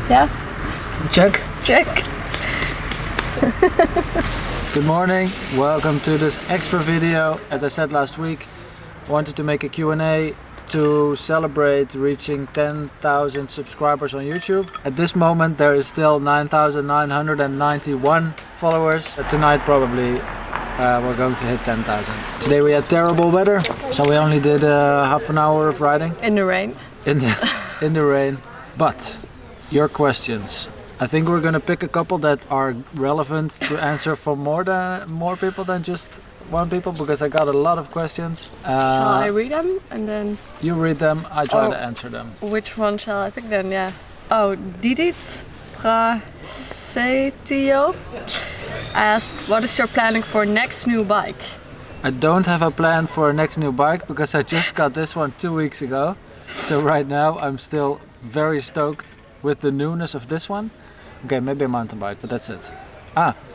Yeah? Check. Check. Good morning, welcome to this extra video. As I said last week, wanted to make a Q&A to celebrate reaching 10,000 subscribers on YouTube. At this moment there is still 9,991 followers. Tonight probably we're going to hit 10,000. Today we had terrible weather, so we only did half an hour of riding. In the rain. In the rain. But your questions. I think we're gonna pick a couple that are relevant to answer for more people than just one people, because I got a lot of questions. Shall I read them and then? You read them, I try to answer them. Which one shall I pick then? Yeah. Oh, Didit Prasetio asked, what is your planning for next new bike? I don't have a plan for a next new bike because I just got this one 2 weeks ago. So right now I'm still very stoked with the newness of this one. Okay, maybe a mountain bike, but that's it.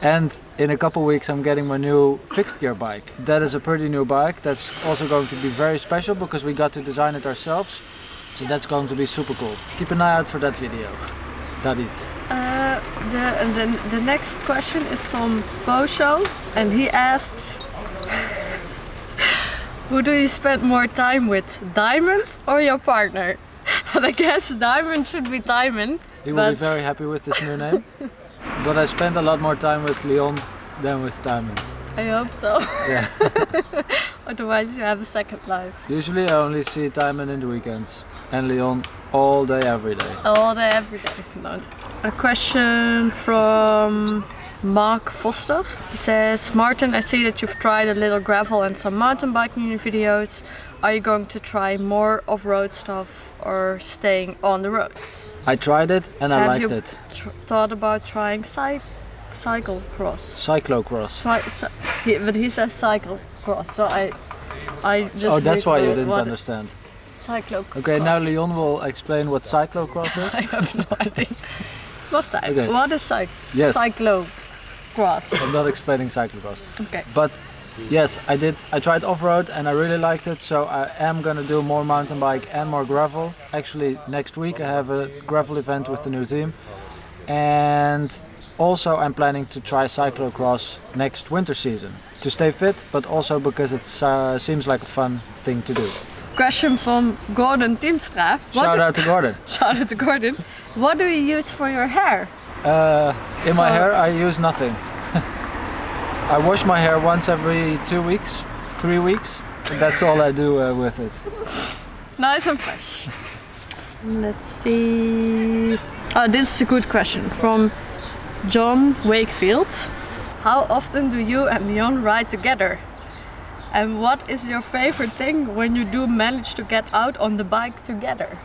And in a couple weeks I'm getting my new fixed gear bike. That is a pretty new bike. That's also going to be very special because we got to design it ourselves. So that's going to be super cool. Keep an eye out for that video. Dadit. The next question is from Posho, and he asks, who do you spend more time with, Diamond or your partner? But I guess Diamond should be Diamond. He will be very happy with this new name. But I spend a lot more time with Leon than with Diamond. I hope so. Yeah. Otherwise you have a second life. Usually I only see Diamond in the weekends. And Leon all day, every day. All day, every day. No. A question from Mark Foster. He says, Martin, I see that you've tried a little gravel and some mountain biking in your videos. Are you going to try more off-road stuff or staying on the roads? I tried it and I liked it. Have you thought about trying cyclocross? Cyclocross. But he says cyclocross, so I just... Oh, that's why you didn't understand. Cyclocross. Okay, now Leon will explain what cyclocross is. I have no idea. Wacht even. Okay. What is cyclocross? I'm not explaining cyclocross. Okay. But yes, I did. I tried off-road and I really liked it, so I am gonna do more mountain bike and more gravel. Actually, next week I have a gravel event with the new team. And also I'm planning to try cyclocross next winter season. To stay fit, but also because it seems like a fun thing to do. Question from Gordon Timstra. Shout out to Gordon. Shout out to Gordon. What do you use for your hair? In my hair I use nothing. I wash my hair once every 2 weeks, 3 weeks. And that's all I do with it. Nice and fresh. Let's see. Oh, this is a good question from John Wakefield. How often do you and Leon ride together? And what is your favorite thing when you do manage to get out on the bike together?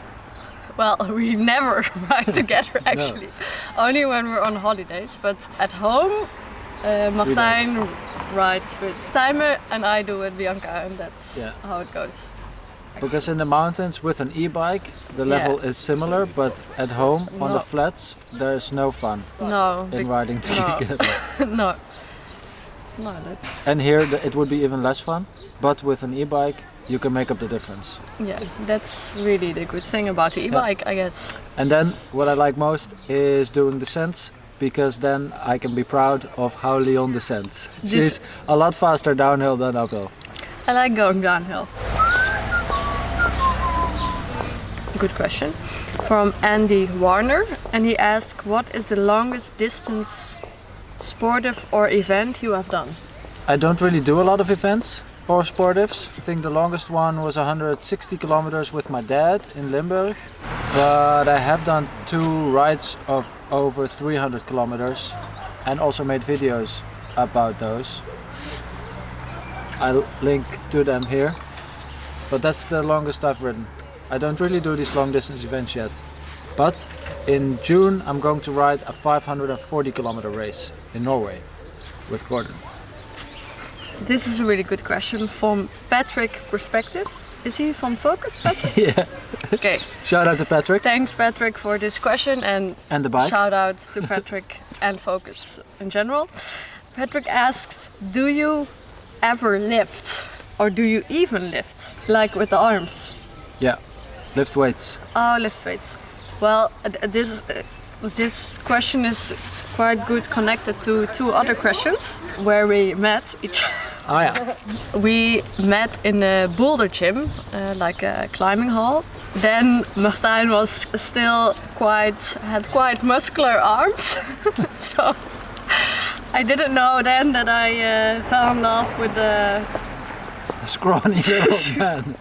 Well, we never ride together actually. No. Only when we're on holidays, but at home Martijn rides with Tijmen and I do with Bianca, and that's how it goes. Because in the mountains with an e-bike the level is similar, but at home on the flats there's no fun in riding together. No, that's... And here it would be even less fun, but with an e-bike you can make up the difference. Yeah, that's really the good thing about the e-bike, I guess. And then what I like most is doing descents, because then I can be proud of how Leon descends. She's a lot faster downhill than uphill. I like going downhill. Good question. From Andy Warner, and he asked, what is the longest distance sportive or event you have done? I don't really do a lot of events or sportives. I think the longest one was 160 kilometers with my dad in Limburg. But I have done 2 rides of over 300 kilometers and also made videos about those. I'll link to them here. But that's the longest I've ridden. I don't really do these long distance events yet. But in June I'm going to ride a 540 kilometer race in Norway with Gordon. This is a really good question from Patrick Perspectives. Is he from Focus, Patrick? Yeah. Okay. Shout out to Patrick. Thanks, Patrick, for this question, and the bike. Shout out to Patrick and Focus in general. Patrick asks, do you ever lift? Or do you even lift? Like with the arms? Yeah, lift weights. Oh, lift weights. Well, this This question is quite good connected to two other questions where we met each other. Oh yeah. We met in a boulder gym, like a climbing hall. Then Martijn was still had quite muscular arms. So I didn't know then that I fell in love with A scrawny old man.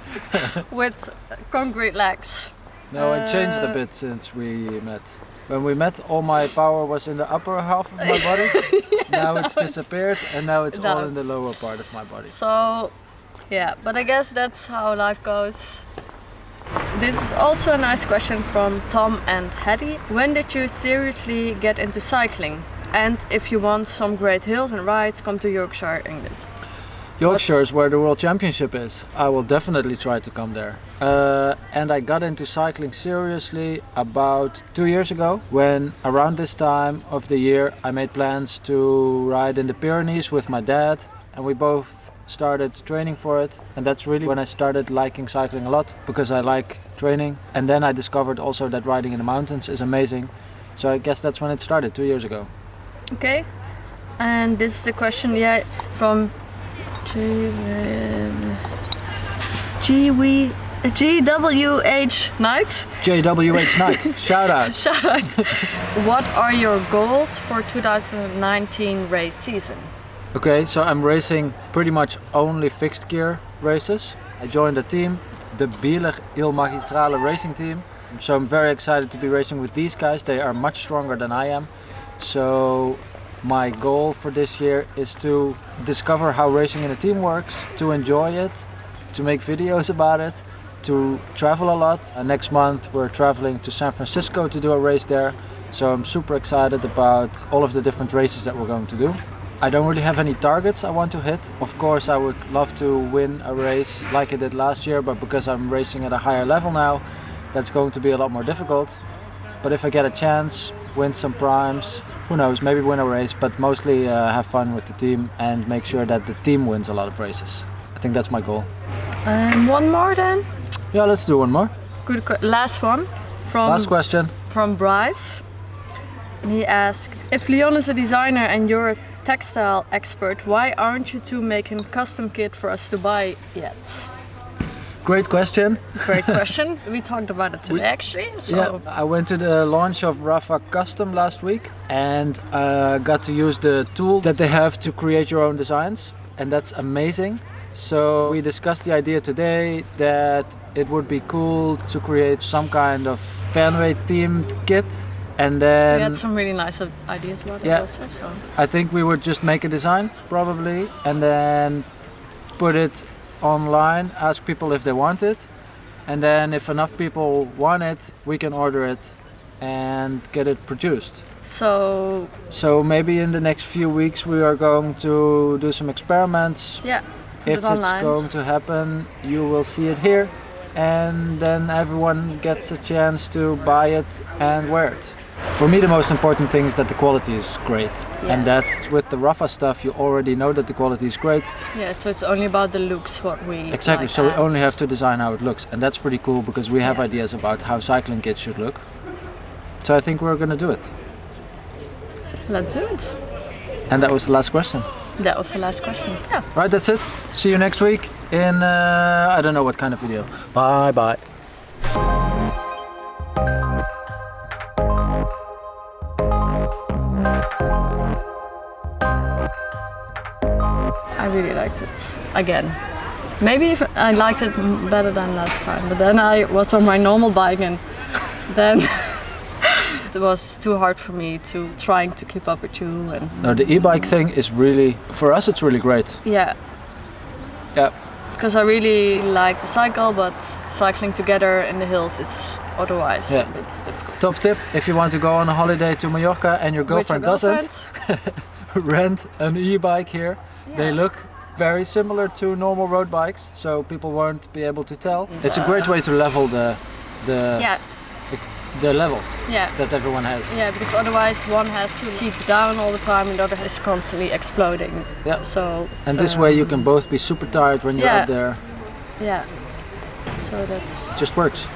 with concrete legs. No, it changed a bit since we met. When we met, all my power was in the upper half of my body. Now it's disappeared, and now it's all in the lower part of my body. So, yeah, but I guess that's how life goes. This is also a nice question from Tom and Hattie. When did you seriously get into cycling? And if you want some great hills and rides, come to Yorkshire, England. Yorkshire is where the World Championship is. I will definitely try to come there. And I got into cycling seriously about 2 years ago, when around this time of the year I made plans to ride in the Pyrenees with my dad, and we both started training for it. And that's really when I started liking cycling a lot, because I like training. And then I discovered also that riding in the mountains is amazing. So I guess that's when it started, 2 years ago. Okay, and this is a question, from GWH Knight. JWH Knight, shout out. Shout out. What are your goals for 2019 race season? Okay, so I'm racing pretty much only fixed gear races. I joined a team, the Bielig Il Magistrale racing team. So I'm very excited to be racing with these guys. They are much stronger than I am. So my goal for this year is to discover how racing in a team works, to enjoy it, to make videos about it, to travel a lot. Next month we're traveling to San Francisco to do a race there. So I'm super excited about all of the different races that we're going to do. I don't really have any targets I want to hit. Of course I would love to win a race like I did last year, but because I'm racing at a higher level now, that's going to be a lot more difficult. But if I get a chance, win some primes, who knows, maybe win a race, but mostly have fun with the team and make sure that the team wins a lot of races. I think that's my goal. And one more then? Yeah, let's do one more. Good. Last one. Last question. From Bryce. And he asked, if Leon is a designer and you're a textile expert, why aren't you two making custom kit for us to buy yet? Great question. Great question. We talked about it today actually. So. Yeah, I went to the launch of Rapha Custom last week and got to use the tool that they have to create your own designs, and that's amazing. So we discussed the idea today that it would be cool to create some kind of Fenway themed kit, and then we had some really nice ideas about it also. So. I think we would just make a design probably and then put it online, ask people if they want it, and then if enough people want it, we can order it and get it produced. So maybe in the next few weeks we are going to do some experiments. Yeah. If it's going to happen, you will see it here, and then everyone gets a chance to buy it and wear it. For me, the most important thing is that the quality is great, and that with the Rapha stuff, you already know that the quality is great. Yeah, so it's only about the looks what we exactly. So we only have to design how it looks, and that's pretty cool because we have ideas about how cycling kits should look. So I think we're gonna do it. Let's do it. And that was the last question. That was the last question. Yeah. Right, that's it. See you next week in I don't know what kind of video. Bye bye. I really liked it. Again. Maybe if I liked it better than last time, but then I was on my normal bike and then it was too hard for me to trying to keep up with you. And no, the e-bike thing is really, for us it's really great. Yeah. Yeah. Because I really like to cycle, but cycling together in the hills is otherwise a bit difficult. Top tip, if you want to go on a holiday to Mallorca and your girlfriend doesn't, rent an e-bike here. Yeah. They look very similar to normal road bikes, so people won't be able to tell. It's a great way to level the level that everyone has. Yeah, because otherwise one has to keep down all the time and the other is constantly exploding. Yeah. So and this way you can both be super tired when you're up there. Yeah. So that's just works.